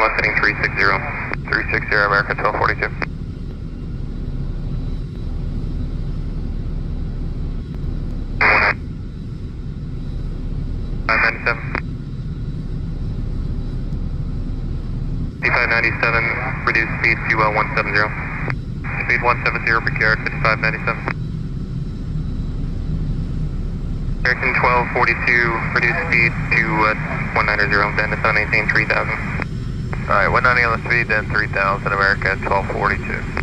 Airbus heading 360. 360 America 1242. 597. C597, reduce speed to 170. Speed 170 per carriage, 5597. American 1242, reduce speed to 190, then to 718, 3000. Alright, 190 on the speed, then 3000, America 1242.